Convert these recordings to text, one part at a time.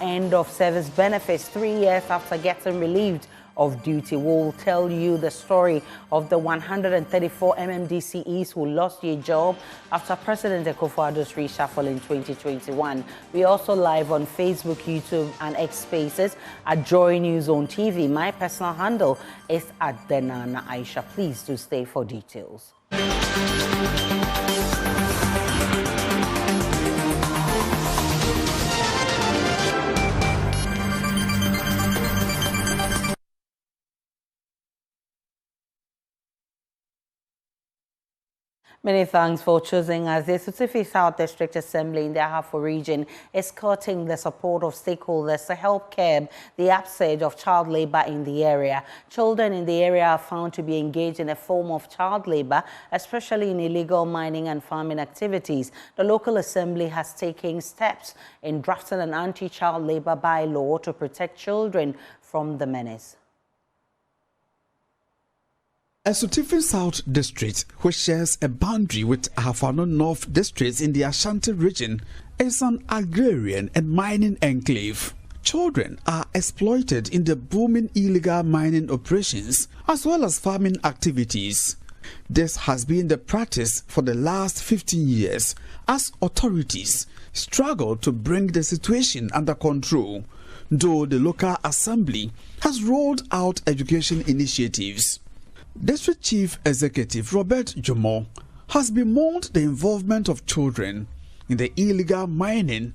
End of service benefits 3 years after getting relieved of duty. We'll tell you the story of the 134 MMDCEs who lost their job after President Akufo-Addo's reshuffle in 2021. We also live on Facebook, YouTube and X Spaces at JoyNews on TV. My personal handle is @Denana Aisha. Please do stay for details. Many thanks for choosing us. The Sutufi South District Assembly in the Ahafo region is courting the support of stakeholders to help curb the upsurge of child labor in the area. Children in the area are found to be engaged in a form of child labor, especially in illegal mining and farming activities. The local assembly has taken steps in drafting an anti-child labor bylaw to protect children from the menace. Sutufi South District, which shares a boundary with Ahafo North districts in the Ashanti region, is an agrarian and mining enclave. Children are exploited in the booming illegal mining operations as well as farming activities. This has been the practice for the last 15 years as authorities struggle to bring the situation under control, though the local assembly has rolled out education initiatives. District Chief Executive Robert Jomo has bemoaned the involvement of children in the illegal mining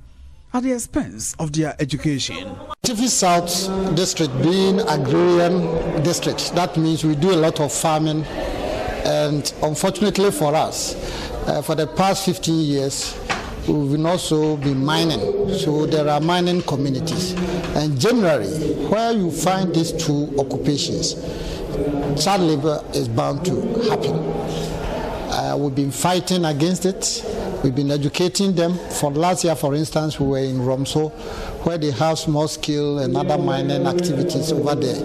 at the expense of their education. Sutufi South District being agrarian district, that means we do a lot of farming, and unfortunately for us, for the past 15 years, we've also been mining. So there are mining communities, and generally where you find these two occupations, child labor is bound to happen. We've been fighting against it. We've been educating them. For last year, for instance, we were in Romso, where they have small scale and other mining activities over there.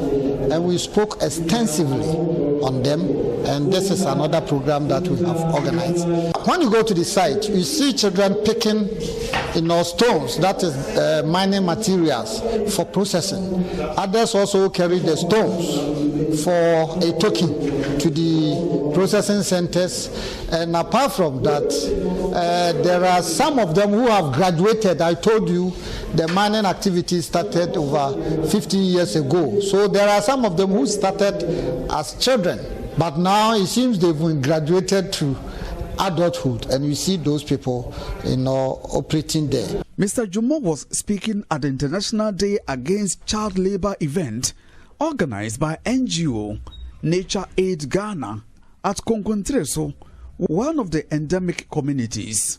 And we spoke extensively on them, and this is another program that we have organized. When you go to the site, you see children picking stones, that is mining materials for processing. Others also carry the stones for a token to the processing centers. And apart from that, there are some of them who have graduated. I told you the mining activity started over 15 years ago. So there are some of them who started as children, but now it seems they've been graduated to adulthood, and we see those people operating there. Mr. Jomo was speaking at the International Day Against Child Labor event organized by NGO Nature Aid Ghana at Konkontreso, one of the endemic communities.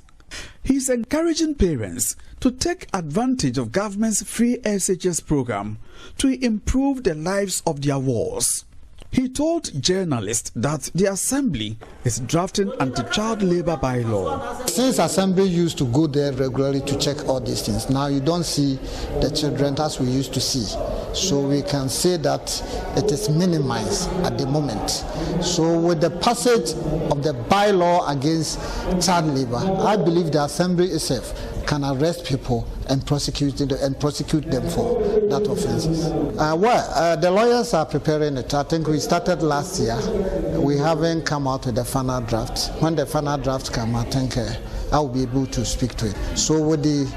He's encouraging parents to take advantage of government's free SHS program to improve the lives of their wards. He told journalists that the assembly is drafting anti-child labor bylaw. Since assembly used to go there regularly to check all these things, now you don't see the children as we used to see. So we can say that it is minimized at the moment. So with the passage of the bylaw against child labor, I believe the assembly itself can arrest people and prosecute them for that offenses. The lawyers are preparing it. I think we started last year. We haven't come out with the final draft. When the final draft comes, I think I will be able to speak to it. So with the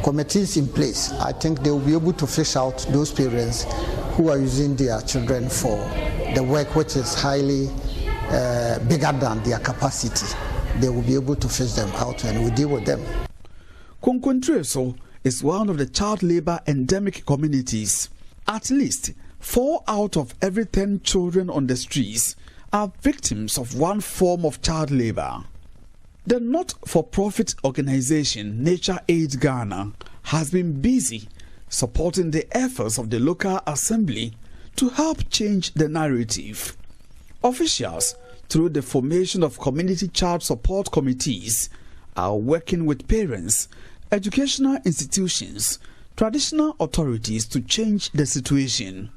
committees in place, I think they will be able to fish out those parents who are using their children for the work which is highly bigger than their capacity. They will be able to fish them out and we deal with them. Konkontreso is one of the child labor endemic communities. At least 4 out of every 10 children on the streets are victims of one form of child labor. The not-for-profit organization Nature Aid Ghana has been busy supporting the efforts of the local assembly to help change the narrative. Officials, through the formation of community child support committees, are working with parents, educational institutions, traditional authorities to change the situation.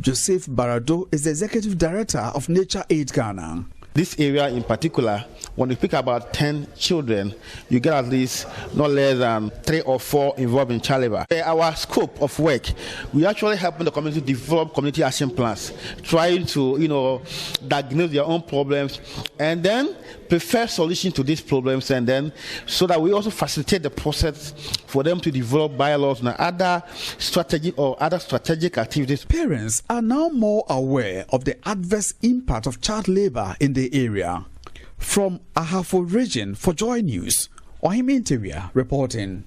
Joseph Barado is the Executive Director of Nature Aid Ghana. This area in particular, when you pick about 10 children, you get at least not less than 3 or 4 involved in child labor. Our scope of work, we actually helping the community develop community action plans, trying to, diagnose their own problems, and then prefer solutions to these problems, and then so that we also facilitate the process for them to develop bylaws and other strategic activities. Parents are now more aware of the adverse impact of child labor in the area. From Ahafo region for Joy News, Ohime Interior reporting.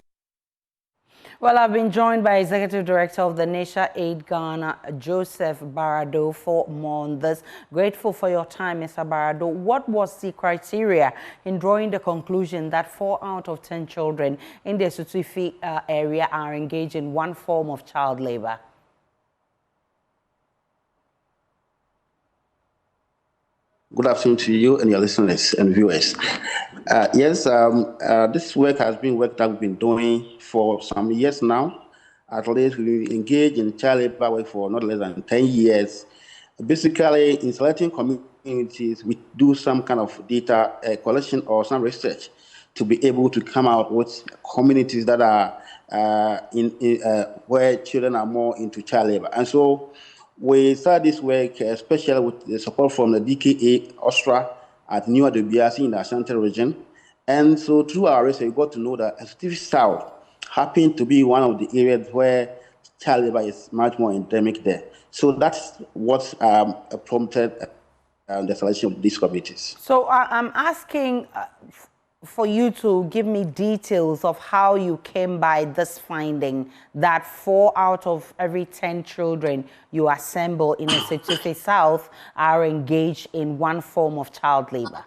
Well, I've been joined by Executive Director of the Nature Aid Ghana, Joseph Barado, for more on this. Grateful for your time, Mr. Barado. What was the criteria in drawing the conclusion that 4 out of 10 children in the Sutufi area are engaged in one form of child labor? Good afternoon to you and your listeners and viewers. Yes, this work has been work that we've been doing for some years now. At least we engage in child labor work for not less than 10 years. Basically, in selecting communities, we do some kind of data collection or some research to be able to come out with communities that are where children are more into child labor. And so we started this work, especially with the support from the DKA Austria at New Adobiasi in the Ashanti region. And so through our research, we got to know that Sutufi South happened to be one of the areas where child labor is much more endemic there. So that's what prompted the selection of these communities. So I'm asking for you to give me details of how you came by this finding that 4 out of every 10 children you assemble in the Sutufi South are engaged in one form of child labor.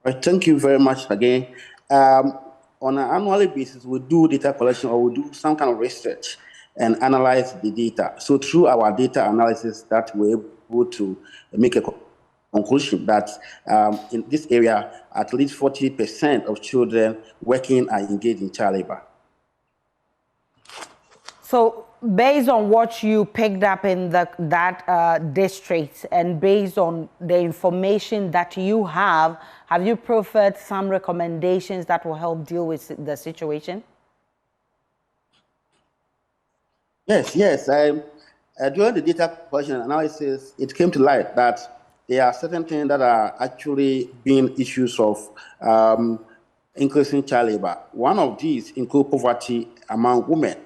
Right, thank you very much again. On an annual basis, we do data collection or we do some kind of research and analyze the data. So through our data analysis, that we're able to make a conclusion that in this area, at least 40% of children working are engaged in child labor. So based on what you picked up in that district and based on the information that you have you proffered some recommendations that will help deal with the situation? Yes. During the data collection analysis, it came to light that there are certain things that are actually being issues of increasing child labor. One of these includes poverty among women.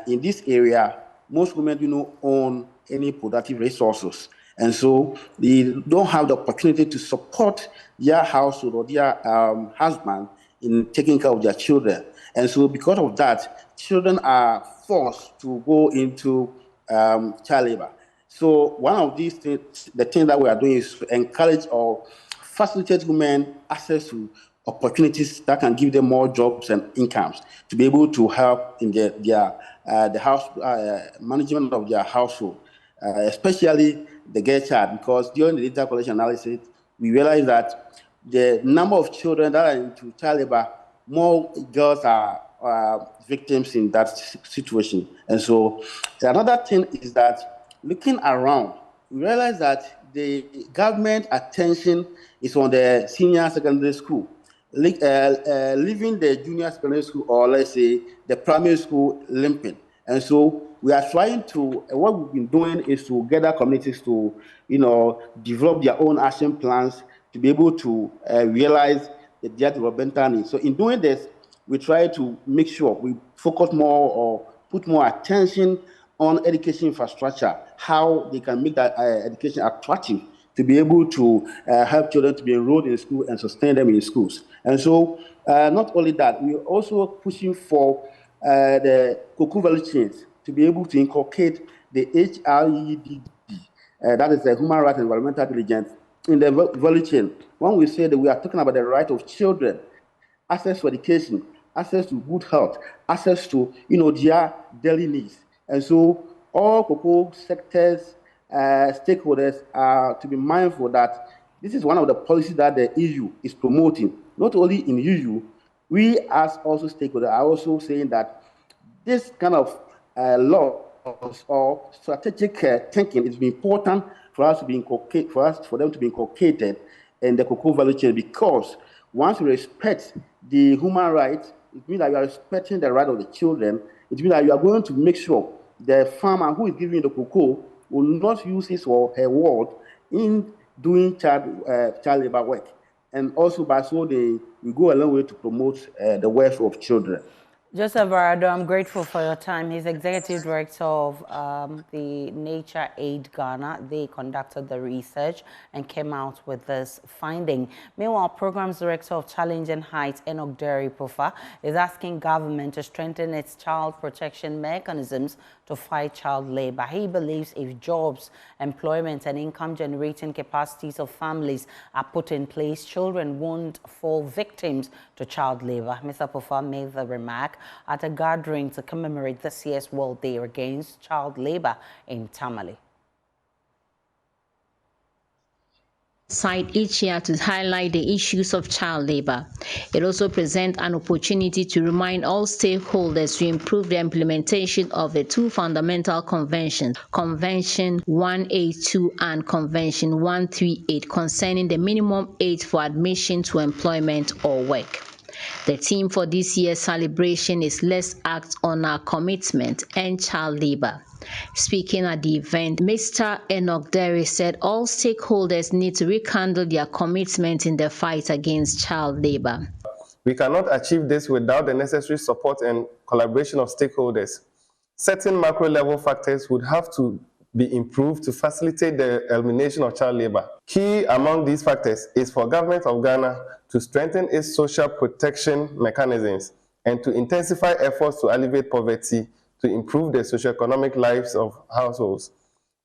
In this area, most women do not own any productive resources. And so they don't have the opportunity to support their household or their husband in taking care of their children. And so because of that, children are forced to go into child labor. So one of these things, the thing that we are doing is to encourage or facilitate women access to opportunities that can give them more jobs and incomes to be able to help in the house management of their household, especially the girl child, because during the data collection analysis, we realized that the number of children that are into child labor, more girls are victims in that situation. And so another thing is that looking around, we realize that the government attention is on the senior secondary school, leaving the junior secondary school, or let's say the primary school, limping. And so we are trying to, what we've been doing is to gather communities to, develop their own action plans to be able to realize their developmental needs. So in doing this, we try to make sure we focus more or put more attention on education infrastructure, how they can make that education attractive to be able to help children to be enrolled in school and sustain them in schools. And so not only that, we're also pushing for the cocoa value chains to be able to inculcate the HREDD, that is the Human Rights and Environmental Diligence, in the value chain. When we say that we are talking about the right of children, access to education, access to good health, access to their daily needs. And so all cocoa sectors, stakeholders are to be mindful that this is one of the policies that the EU is promoting. Not only in EU, we as also stakeholders are also saying that this kind of law or strategic thinking is important for us to be inculcated, for them to be inculcated in the cocoa value chain, because once you respect the human rights, it means that you are respecting the right of the children. It means that you are going to make sure the farmer who is giving the cocoa will not use his or her word in doing child labor work. And also by so we go a long way to promote the welfare of children. Joseph Varado, I'm grateful for your time. He's Executive Director of the Nature Aid Ghana. They conducted the research and came out with this finding. Meanwhile, Programs Director of Challenging Heights, Enoch Derry Pufa, is asking government to strengthen its child protection mechanisms to fight child labor. He believes if jobs, employment, and income-generating capacities of families are put in place, children won't fall victims to child labor. Mr. Pufa made the remark at a gathering to commemorate this year's World Day Against Child Labor in Tamale. Site each year to highlight the issues of child labor. It also presents an opportunity to remind all stakeholders to improve the implementation of the two fundamental conventions, Convention 182 and Convention 138, concerning the minimum age for admission to employment or work. The theme for this year's celebration is Let's Act on Our Commitment, End Child Labor. Speaking at the event, Mr. Enoch Derry said all stakeholders need to rekindle their commitment in the fight against child labor. We cannot achieve this without the necessary support and collaboration of stakeholders. Certain macro-level factors would have to be improved to facilitate the elimination of child labor. Key among these factors is for government of Ghana to strengthen its social protection mechanisms and to intensify efforts to alleviate poverty, to improve the socioeconomic lives of households.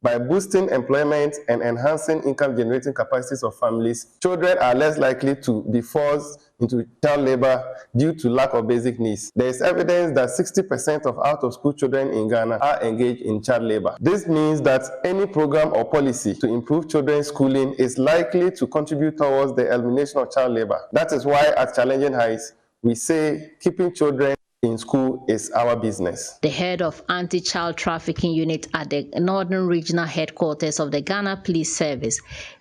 By boosting employment and enhancing income-generating capacities of families, children are less likely to be forced into child labor due to lack of basic needs. There is evidence that 60% of out-of-school children in Ghana are engaged in child labor. This means that any program or policy to improve children's schooling is likely to contribute towards the elimination of child labor. That is why at Challenging Heights, we say keeping children in school is our business. The head of Anti-Child Trafficking Unit at the Northern Regional Headquarters of the Ghana Police Service,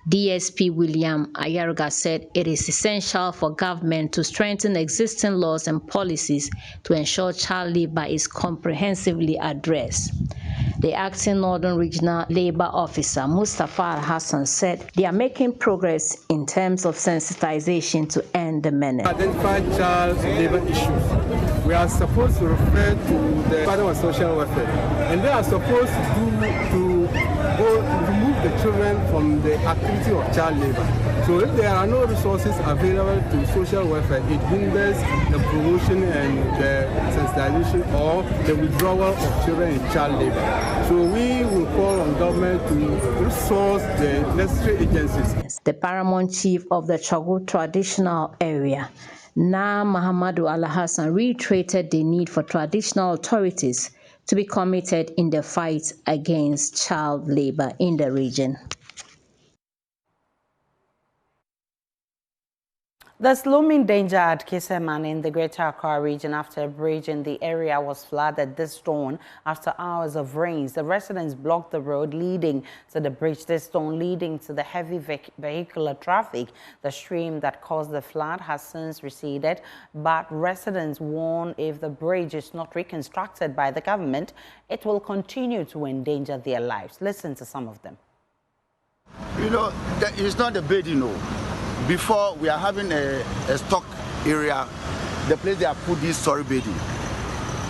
DSP William Ayaruga, said it is essential for government to strengthen existing laws and policies to ensure child labor is comprehensively addressed. The acting Northern Regional Labor Officer, Mustafa Al-Hassan, said they are making progress in terms of sensitization to end the menace. Identify child labor issues. We are supposed to refer to the Department of Social Welfare, and they are supposed to remove the children from the activity of child labor. So if there are no resources available to social welfare, it hinders the promotion and the sensitization or the withdrawal of children in child labor. So we will call on government to resource the necessary agencies. The paramount chief of the Chogo traditional area, Na Muhammadu Al-Hassan, reiterated the need for traditional authorities to be committed in the fight against child labor in the region. There's looming danger at Kiseman in the Greater Accra region after a bridge in the area was flooded this dawn after hours of rains. The residents blocked the road leading to the bridge this dawn, leading to the heavy vehicular traffic. The stream that caused the flood has since receded, but residents warn if the bridge is not reconstructed by the government, it will continue to endanger their lives. Listen to some of them. You know, it's not the bed, you know. Before, we are having a stock area, the place they have put this storage bedding.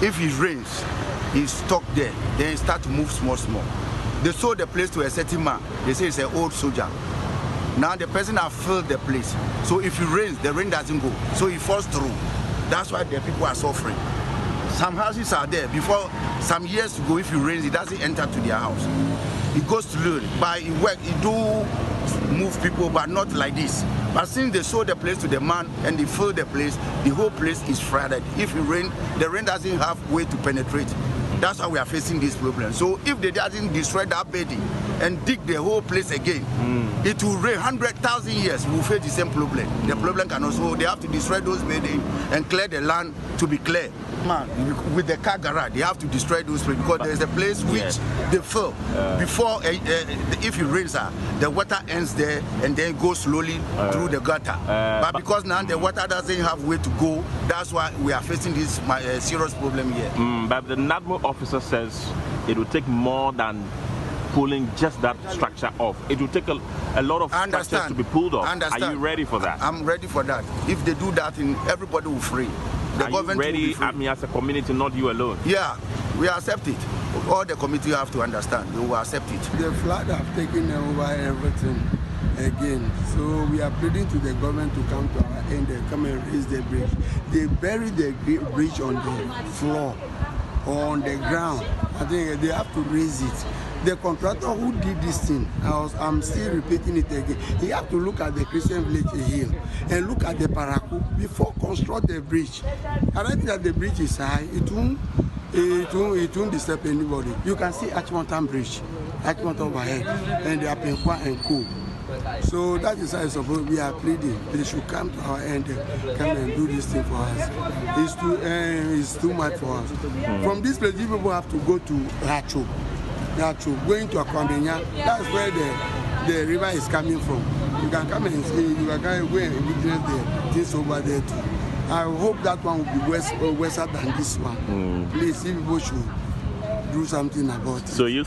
If it rains, it's stuck there, then it start to move small. They sold the place to a certain man. They say it's an old soldier. Now the person has filled the place. So if it rains, the rain doesn't go. So it falls through. That's why the people are suffering. Some houses are there. Before some years ago, if it rains, it doesn't enter to their house. It goes to learn. But it do move people, but not like this. But since they sold the place to the man and they filled the whole place is flooded. If it rains, the rain doesn't have way to penetrate. That's why we are facing this problem. So if they doesn't destroy that bedding and dig the whole place again, it will rain 100,000 years. We will face the same problem. The problem can also, they have to destroy those bedding and clear the land to be clear. Man, with the car garage, they have to destroy those places because there's a place which they fill before if it rains, the water ends there and then goes slowly through the gutter. But because now the water doesn't have way to go, that's why we are facing this serious problem here. But the NADMO officer says it will take more than pulling just that structure off. It will take a lot of structures to be pulled off. Are you ready for that? I'm ready for that. If they do that, everybody will free. The government you ready, will be free. I mean, as a community, not you alone? Yeah, we accept it. All the committee have to understand. They will accept it. The flood have taken over everything again. So we are pleading to the government to come to our aid and come and raise the bridge. They buried the bridge on the floor or on the ground. I think they have to raise it. The contractor who did this thing, I'm still repeating it again, he have to look at the Christian Village Hill and look at the Paraku before construct the bridge. And I think that the bridge is high, it won't disturb anybody. You can see Achmontan Bridge, Achmontan overhead, and the Apenkwa and Co. So that is how I suppose we are pleading. They should come to our end and come and do this thing for us. It's too much for us. From this place, people have to go to Racho. Going to Akwambenya, that's where the river is coming from. You can come and see, you can go and witness the things over there too. I hope that one will be worse than this one. Please, people should do something about it. So you.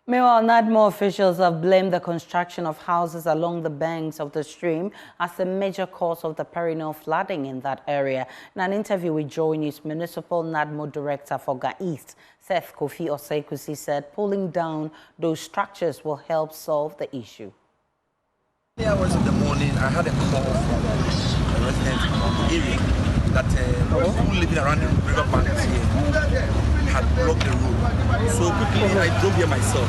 Meanwhile, NADMO officials have blamed the construction of houses along the banks of the stream as a major cause of the perennial flooding in that area. In an interview with JoyNews, Municipal NADMO Director for Ga East, Seth Kofi Osekusi, said pulling down those structures will help solve the issue. 3 hours in the morning, I had a call from a resident of the area that people living around the river banks here had blocked the road. So quickly I drove here myself.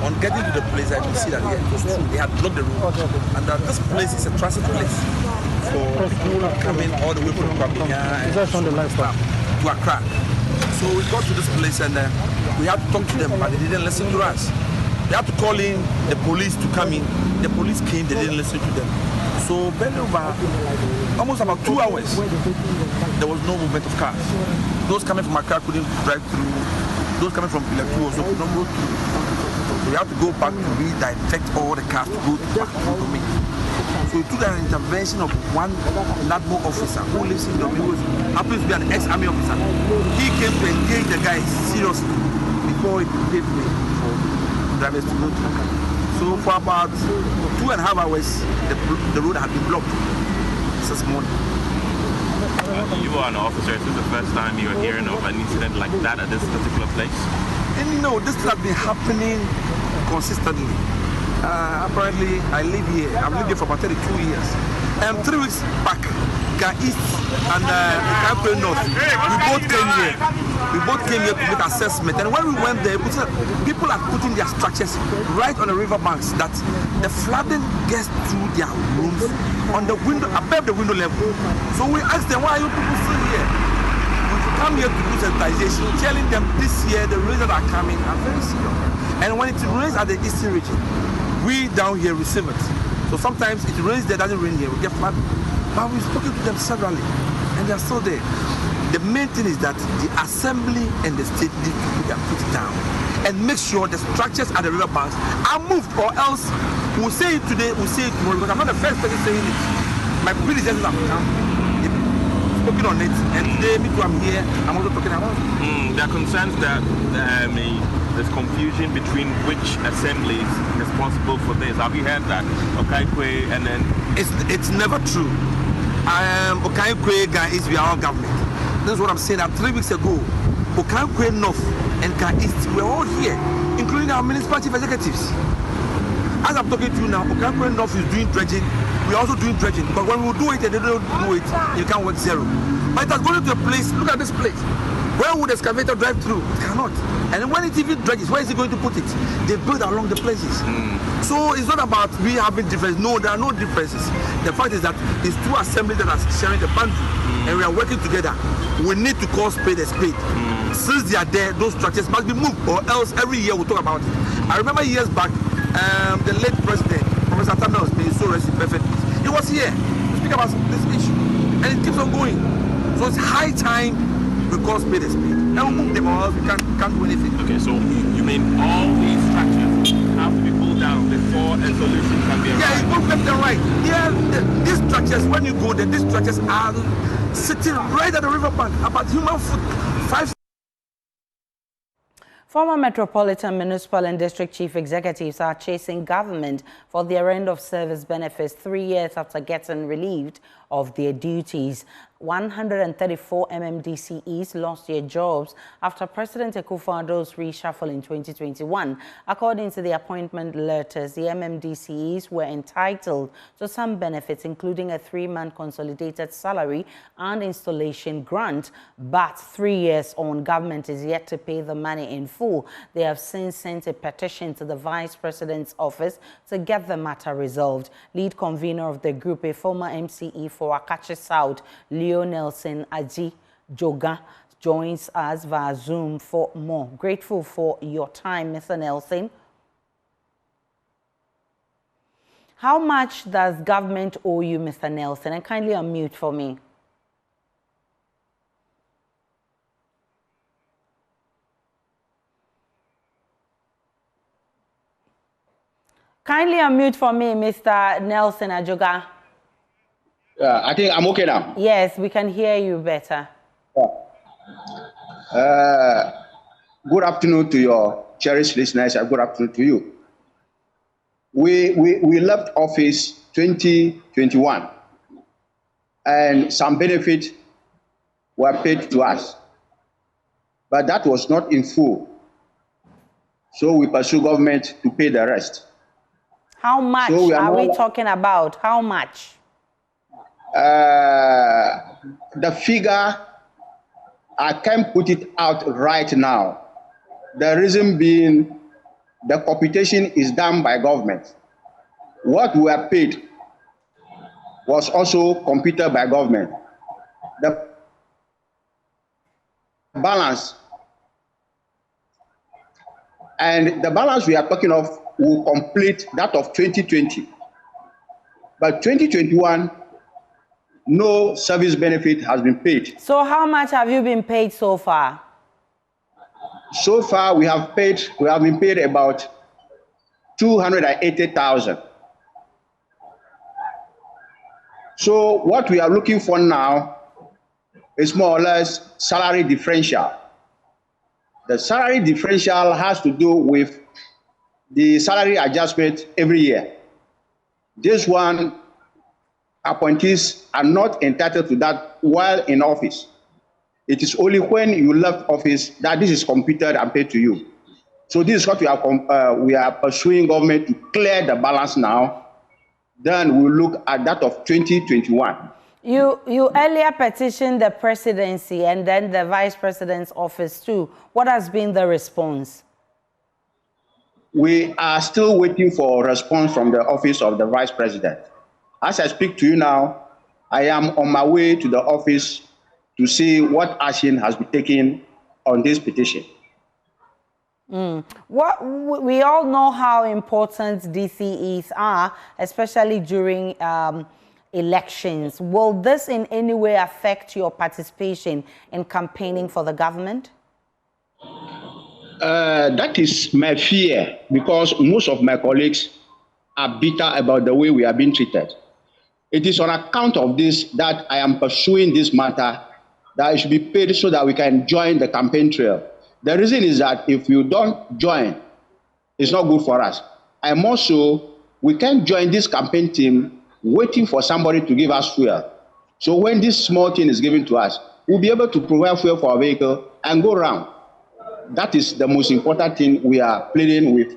On getting to the place, I could see that it was true. They had blocked the road. And that this place is a transit place for people coming all the way from Kwambenya and to Accra. So we got to this place and we had to talk to them, but they didn't listen to us. They had to call in the police to come in. The police came, they didn't listen to them. So barely over almost about 2 hours, there was no movement of cars. Those coming from Accra couldn't drive through. Those coming from Piletu also could not go through. So we have to go back to redirect all the cars to go back to Domin. So it took an intervention of one NADMO officer who lives in Domin, who happens to be an ex-army officer. He came to engage the guys seriously before he paved way for drivers to go through. So for about 2.5 hours, the road had been blocked this morning. You are an officer. Is this the first time you are hearing of an incident like that at this particular place? And you know, this has been happening consistently. Apparently, I live here. I've lived here for about 32 years. 3 weeks back, Ga East and Kaipre North, we both came here. We both came here to make assessment. And when we went there, people are putting their structures right on the river banks that the flooding gets through their rooms on the window, above the window level. So we asked them, why are you people still here? We come here to do sensitization, telling them this year the rains that are coming are very serious. And when it rains at the eastern region, we down here receive it. So sometimes it rains there, doesn't rain here, we get flooded. But we've spoken to them severally, and they're still there. The main thing is that the assembly and the state need to put their foot down and make sure the structures at the river banks are moved, or else we'll say it today, we'll say it tomorrow, because I'm not the first person saying it. My predecessors have come, spoken on it, and today, me too, I'm here, I'm also talking about it. There are concerns that there's confusion between which assembly is responsible for this. Have you heard that? Okaikwe and then... It's never true. Okaikwe, Ga East, we are all government. This is what I'm saying, that 3 weeks ago, Okaikwe North and Ga East, we're all here, including our municipal chief executives. As I'm talking to you now, Okaikwe North is doing dredging, we're also doing dredging. But when we do it and they don't do it, you can't work zero. But it has gone into a place, look at this place. Where would the excavator drive through? It cannot. And when it even dredges, where is he going to put it? They build along the places. So it's not about we having differences. No, there are no differences. The fact is that it's two assemblies that are sharing the boundary. and we are working together. We need to call spade a spade. Since they are there, those structures must be moved, or else every year we'll talk about it. I remember years back, the late president, Professor Tamels, may so rest in perfect peace. He was here to speak about this issue, and it keeps on going. So it's high time we call spade a spade. And we'll move them, or else we can't do anything. Okay, so you mean all these structures have to be pulled down before a solution can be arrived? Yeah, you both left and right. Yeah, these structures, when you go there, these structures are sitting right at the riverbank, about human foot, 5. Former Metropolitan, Municipal and District Chief Executives are chasing government for their end of service benefits 3 years after getting relieved of their duties. 134 MMDCEs lost their jobs after President Akufo-Addo's reshuffle in 2021. According to the appointment letters, the MMDCEs were entitled to some benefits, including a 3-month consolidated salary and installation grant. But 3 years on, government is yet to pay the money in full. They have since sent a petition to the Vice President's office to get the matter resolved. Lead convener of the group, a former MCE for Akachi South, Leo Nelson Aji Joga, joins us via Zoom for more. Grateful for your time, Mr. Nelson. How much does government owe you, Mr. Nelson? And kindly unmute for me. Kindly unmute for me, Mr. Nelson Ajoga. I think I'm okay now. Yes, we can hear you better. Good afternoon to your cherished listeners, and good afternoon to you. We left office 2021, and some benefits were paid to us, but that was not in full. So we pursue government to pay the rest. How much are we talking about? How much? The figure, I can't put it out right now. The reason being, the computation is done by government. What we are paid was also computed by government. The balance, and the balance we are talking of will complete that of 2020. But 2021, no service benefit has been paid. So how much have you been paid so far? So far, we have been paid about 280,000. So what we are looking for now is more or less salary differential. The salary differential has to do with the salary adjustment every year. This one, appointees are not entitled to that while in office. It is only when you left office that this is computed and paid to you. So this is what we are pursuing government to clear the balance now. Then we'll look at that of 2021. You earlier petitioned the presidency and then the vice president's office too. What has been the response? We are still waiting for a response from the office of the vice president. As I speak to you now, I am on my way to the office to see what action has been taken on this petition. We all know how important DCEs are, especially during elections. Will this in any way affect your participation in campaigning for the government? That is my fear, because most of my colleagues are bitter about the way we are being treated. It is on account of this that I am pursuing this matter, that it should be paid so that we can join the campaign trail. The reason is that if you don't join, it's not good for us. And also, we can't join this campaign team waiting for somebody to give us fuel. So when this small thing is given to us, we'll be able to provide fuel for our vehicle and go around. That is the most important thing we are pleading with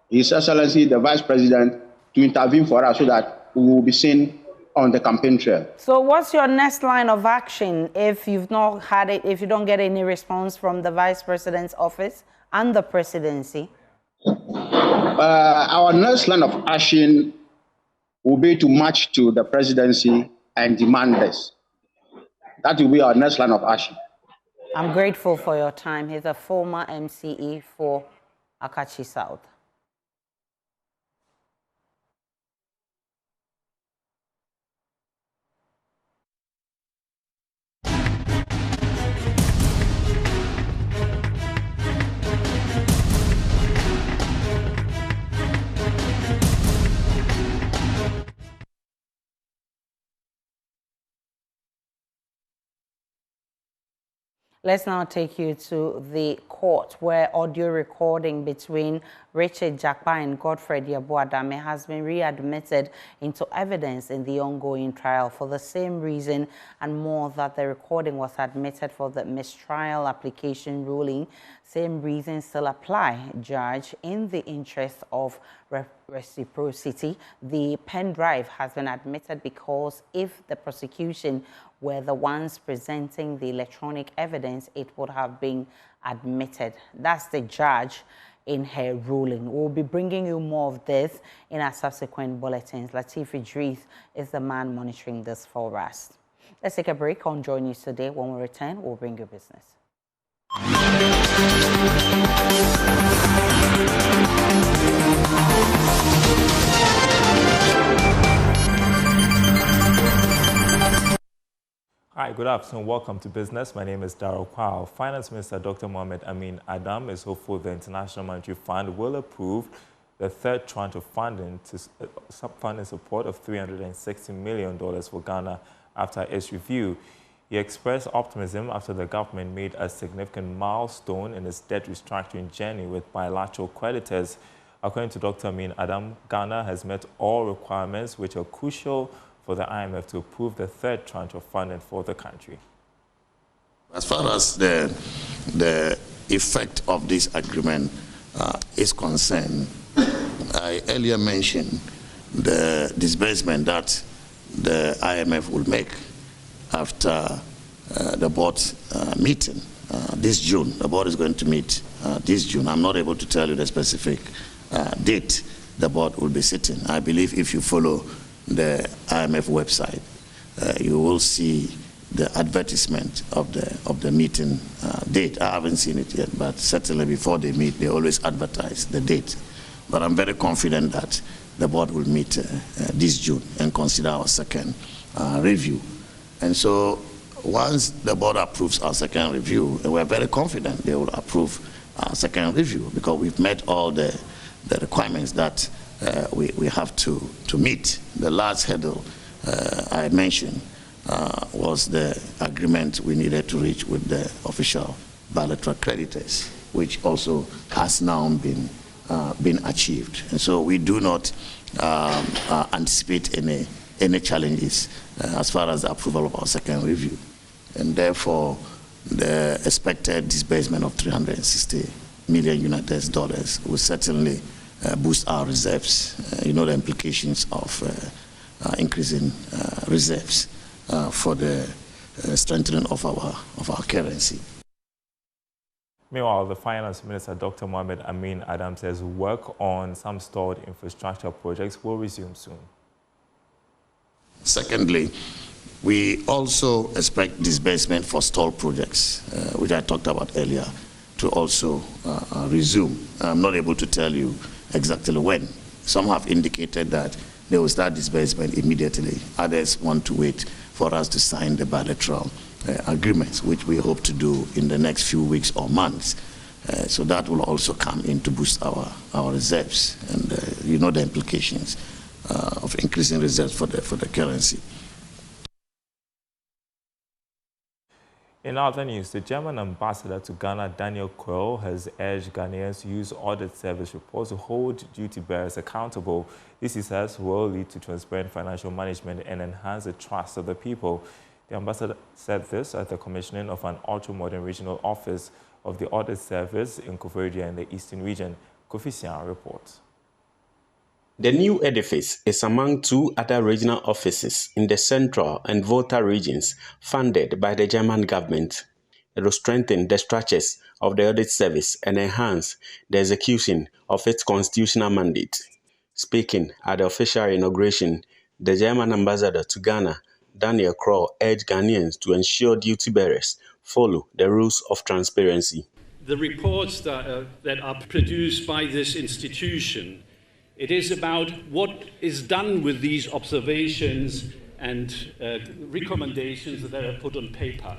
His Excellency, the Vice President, to intervene for us so that we will be seen on the campaign trail. So what's your next line of action if you've not had it, if you don't get any response from the Vice President's office and the presidency? Our next line of action will be to march to the presidency and demand this. That will be our next line of action. I'm grateful for your time. He's a former MCE for Akachi South. Let's now take you to the court where audio recording between Richard Jakpa and Godfred Yabuadame has been readmitted into evidence in the ongoing trial for the same reason and more that the recording was admitted for the mistrial application ruling. Same reasons still apply, Judge. In the interest of reciprocity, the pen drive has been admitted because if the prosecution were the ones presenting the electronic evidence, it would have been admitted. That's the judge in her ruling. We'll be bringing you more of this in our subsequent bulletins. Latif Idris is the man monitoring this for us. Let's take a break on JoyNews Today. When we return, we'll bring you business. Hi, good afternoon. Welcome to Business. My name is Darryl Kwao. Finance Minister Dr. Mohamed Amin Adam is hopeful the International Monetary Fund will approve the third tranche of funding to funding support of $360 million for Ghana after its review. He expressed optimism after the government made a significant milestone in its debt restructuring journey with bilateral creditors. According to Dr. Amin Adam, Ghana has met all requirements which are crucial for the IMF to approve the third tranche of funding for the country. As far as the effect of this agreement is concerned, I earlier mentioned the disbursement that the IMF will make after the board meeting this June. The board is going to meet this June. I'm not able to tell you the specific date the board will be sitting. I believe if you follow the IMF website, you will see the advertisement of the meeting date. I haven't seen it yet, but certainly before they meet, they always advertise the date. But I'm very confident that the board will meet this June and consider our second review. And so once the board approves our second review, and we're very confident they will approve our second review because we've met all the requirements that we have to meet. The last hurdle I mentioned was the agreement we needed to reach with the official bilateral creditors, which also has now been achieved. And so we do not anticipate any challenges as far as the approval of our second review. And therefore, the expected disbursement of $360 million will certainly boost our reserves. You know the implications of increasing reserves for the strengthening of our currency. Meanwhile, the Finance Minister, Dr. Mohamed Amin Adam, says work on some stalled infrastructure projects will resume soon. Secondly, we also expect disbursement for stalled projects, which I talked about earlier, to also resume. I'm not able to tell you exactly when. Some have indicated that they will start disbursement immediately. Others want to wait for us to sign the bilateral agreements, which we hope to do in the next few weeks or months. So that will also come in to boost our reserves. And you know the implications of increasing reserves for the currency. In other news, the German ambassador to Ghana, Daniel Quell, has urged Ghanaians to use audit service reports to hold duty bearers accountable. This, he says, will lead to transparent financial management and enhance the trust of the people. The ambassador said this at the commissioning of an ultra-modern regional office of the audit service in Koforidua in the Eastern region. Kofi Sian reports. The new edifice is among two other regional offices in the Central and Volta regions funded by the German government. It will strengthen the structures of the audit service and enhance the execution of its constitutional mandate. Speaking at the official inauguration, the German ambassador to Ghana, Daniel Crow urged Ghanaians to ensure duty bearers follow the rules of transparency. The reports that are produced by this institution, it is about what is done with these observations and recommendations that are put on paper.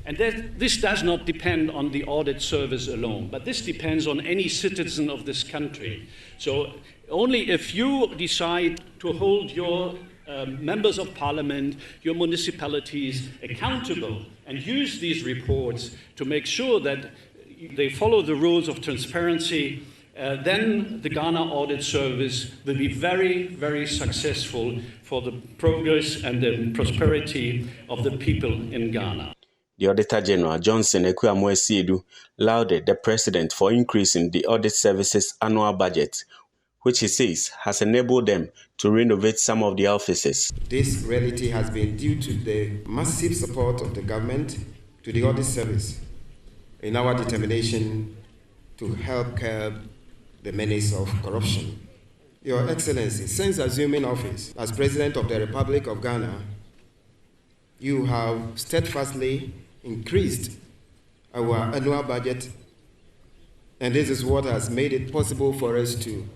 And this does not depend on the audit service alone, but this depends on any citizen of this country. So only if you decide to hold your members of parliament, your municipalities accountable and use these reports to make sure that they follow the rules of transparency, then the Ghana Audit Service will be very, very successful for the progress and the prosperity of the people in Ghana. The Auditor General, Johnson Ekuamoesiedu, lauded the President for increasing the Audit Service's annual budget, which he says has enabled them to renovate some of the offices. This reality has been due to the massive support of the government to the Audit Service in our determination to help curb the menace of corruption. Your Excellency, since assuming office as President of the Republic of Ghana, you have steadfastly increased our annual budget, and this is what has made it possible for us to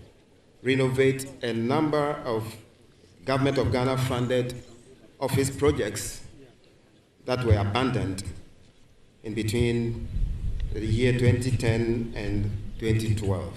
renovate a number of Government of Ghana funded office projects that were abandoned in between the year 2010 and 2012.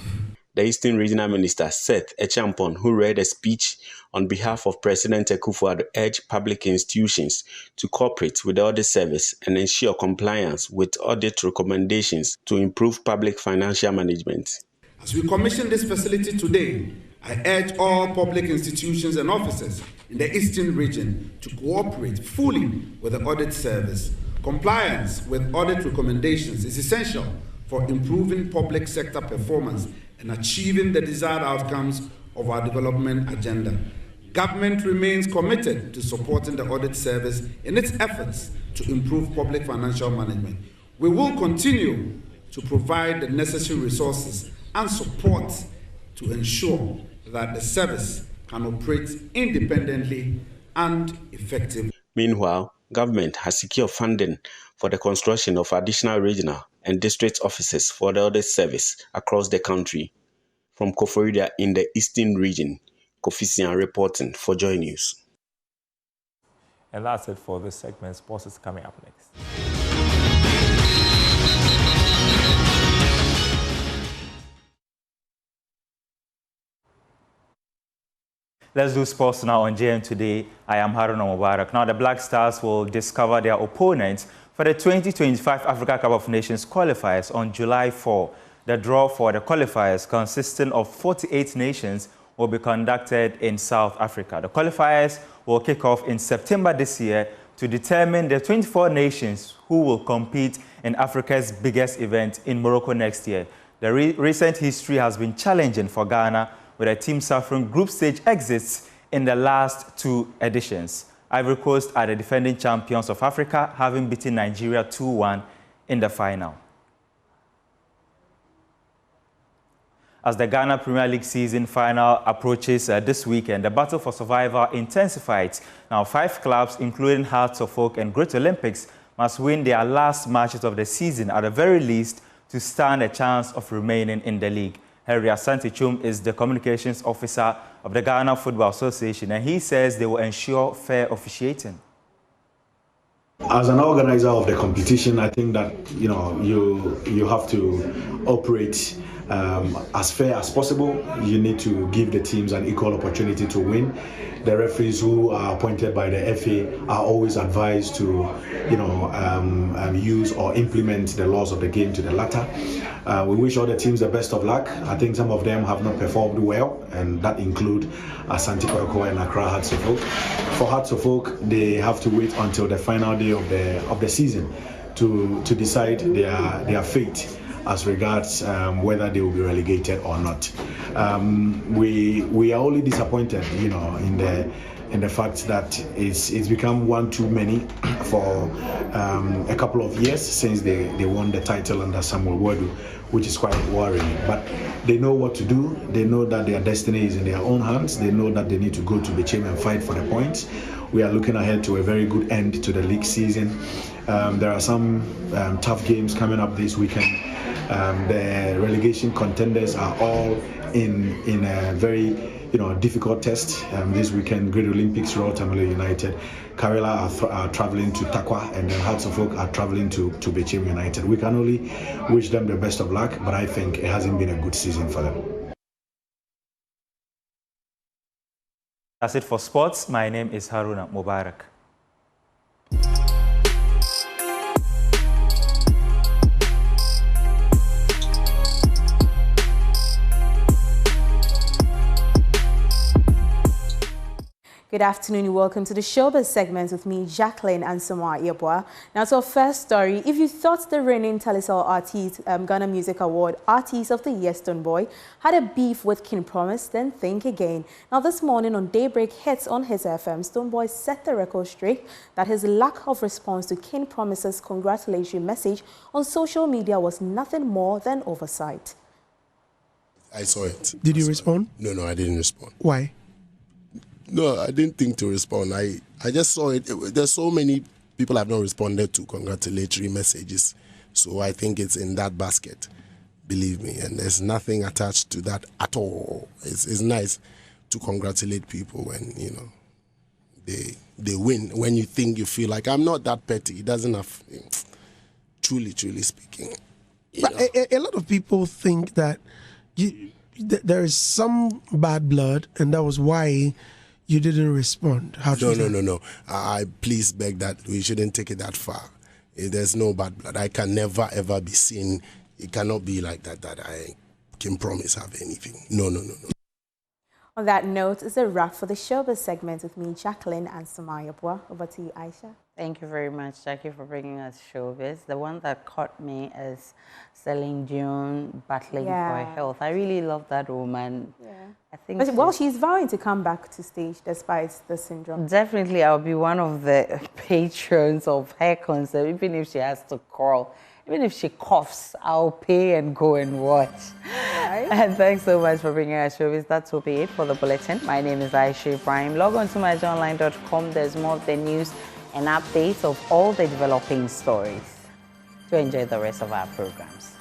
The Eastern Regional Minister, Seth Echampon, who read a speech on behalf of President Akufo-Addo, urged public institutions to cooperate with the Audit Service and ensure compliance with audit recommendations to improve public financial management. As we commission this facility today, I urge all public institutions and officers in the Eastern region to cooperate fully with the Audit Service. Compliance with audit recommendations is essential for improving public sector performance and achieving the desired outcomes of our development agenda. Government remains committed to supporting the Audit Service in its efforts to improve public financial management. We will continue to provide the necessary resources and support to ensure that the service can operate independently and effectively. Meanwhile, government has secured funding for the construction of additional regional and district offices for the Audit Service across the country. From Koforidua in the Eastern region, Kofisian reporting for Joy News. And that's it for this segment. Sports is coming up next. Let's do sports now on JM Today. I am Haruna Mubarak. Now, the Black Stars will discover their opponents for the 2025 Africa Cup of Nations qualifiers on July 4. The draw for the qualifiers, consisting of 48 nations, will be conducted in South Africa. The qualifiers will kick off in September this year to determine the 24 nations who will compete in Africa's biggest event in Morocco next year. The recent history has been challenging for Ghana, with a team suffering group stage exits in the last two editions. Ivory Coast are the defending champions of Africa, having beaten Nigeria 2-1 in the final. As the Ghana Premier League season final approaches this weekend, the battle for survival intensifies. Now, 5 clubs, including Hearts of Oak and Great Olympics, must win their last matches of the season at the very least to stand a chance of remaining in the league. Henry Asante-Chum is the communications officer of the Ghana Football Association, and he says they will ensure fair officiating. As an organizer of the competition, I think that you have to operate as fair as possible. You need to give the teams an equal opportunity to win. The referees who are appointed by the FA are always advised to, use or implement the laws of the game to the latter. We wish all the teams the best of luck. I think some of them have not performed well, and that include Asante Kotoko and Accra Hearts of Oak. For Hearts of Oak, they have to wait until the final day of the season to decide their fate as regards whether they will be relegated or not. We are only disappointed, in and the fact that it's become one too many for a couple of years since they won the title under Samuel Wadu, which is quite worrying. But they know what to do. They know that their destiny is in their own hands. They know that they need to go to Bichim and fight for the points. We are looking ahead to a very good end to the league season. There are some tough games coming up this weekend. The relegation contenders are all in a very difficult test. This weekend, Great Olympics, Royal Tamale United, Karela are traveling to Takwa, and then Hearts of Oak are traveling to Bichim United. We can only wish them the best of luck, but I think it hasn't been a good season for them. That's it for sports. My name is Haruna Mubarak. Good afternoon and welcome to the Showbiz segment with me, Jacqueline and Samar Yeboah. Now to our first story, if you thought the reigning Talisol Artist Ghana Music Award Artist of the Year Stonebwoy had a beef with King Promise, then think again. Now this morning on Daybreak Hits on his FM, Stonebwoy set the record straight that his lack of response to King Promise's congratulatory message on social media was nothing more than oversight. I saw it. Did you respond? No, I didn't respond. Why? No, I didn't think to respond. I just saw it. There's so many people have not responded to congratulatory messages. So I think it's in that basket, believe me. And there's nothing attached to that at all. It's nice to congratulate people when, they win. When you think you feel like, I'm not that petty. It doesn't have, truly speaking. But a lot of people think that there is some bad blood, and that was why you didn't respond. No. I please beg that we shouldn't take it that far. There's no bad blood. I can never, ever be seen. It cannot be like that I can promise have anything. No. On that note, it's a wrap for the Showbiz segment with me, Jacqueline and Samar Yeboah. Over to you, Aisha. Thank you very much, Jackie, for bringing us Showbiz. The one that caught me is Celine Dion battling for health. I really love that woman. Yeah. I think she's vowing to come back to stage despite the syndrome. Definitely, I'll be one of the patrons of her concert, even if she has to crawl. Even if she coughs, I'll pay and go and watch. Right. And thanks so much for bringing us Showbiz. That will be it for the bulletin. My name is Aisha Ibrahim. Log on to myjoyonline.com. There's more of the news and updates of all the developing stories. To enjoy the rest of our programs.